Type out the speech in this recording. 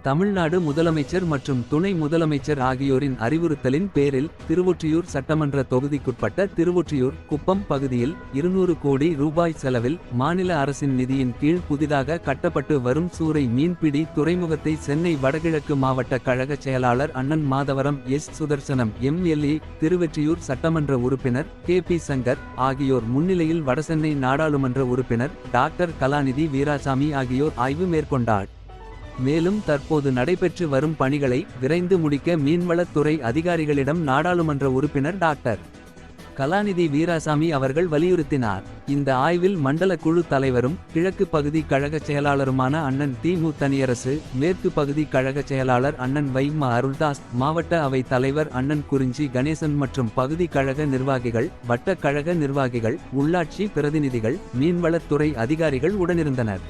தமிழ்நாடு முதலமைச்சர் மற்றும் துணை முதலமைச்சர் ஆகியோரின் அறிவுறுத்தலின் பேரில் திருவொற்றியூர் சட்டமன்ற தொகுதிக்குட்பட்ட திருவொற்றியூர் குப்பம் பகுதியில் 200 கோடி ரூபாய் செலவில் மாநில அரசின் நிதியின் கீழ் புதிதாக கட்டப்பட்டு வரும் சூறை மீன்பிடி துறைமுகத்தை சென்னை வடகிழக்கு மாவட்ட கழக செயலாளர் அண்ணன் மாதவரம் எஸ். சுதர்சனம் எம்எல்ஏ, திருவொற்றியூர் சட்டமன்ற உறுப்பினர் கே.பி. சங்கர் ஆகியோர் முன்னிலையில் வடசென்னை நாடாளுமன்ற உறுப்பினர் டாக்டர் கலாநிதி வீராசாமி ஆகியோர் ஆய்வு மேற்கொண்டார். மேலும் தற்போது நடைபெற்று வரும் பணிகளை விரைந்து முடிக்க மீன்வளத்துறை அதிகாரிகளிடம் நாடாளுமன்ற உறுப்பினர் டாக்டர் கலாநிதி வீராசாமி அவர்கள் வலியுறுத்தினார். இந்த ஆய்வில் மண்டல குழு தலைவரும் கிழக்கு பகுதி கழக செயலாளருமான அண்ணன் தி. மு. தனியரசு, மேற்கு பகுதி கழக செயலாளர் அண்ணன் வைமா அருள்தாஸ், மாவட்ட அவை தலைவர் அண்ணன் குறிஞ்சி கணேசன் மற்றும் பகுதி கழக நிர்வாகிகள், வட்ட கழக நிர்வாகிகள், உள்ளாட்சி பிரதிநிதிகள், மீன்வளத்துறை அதிகாரிகள் உடனிருந்தனர்.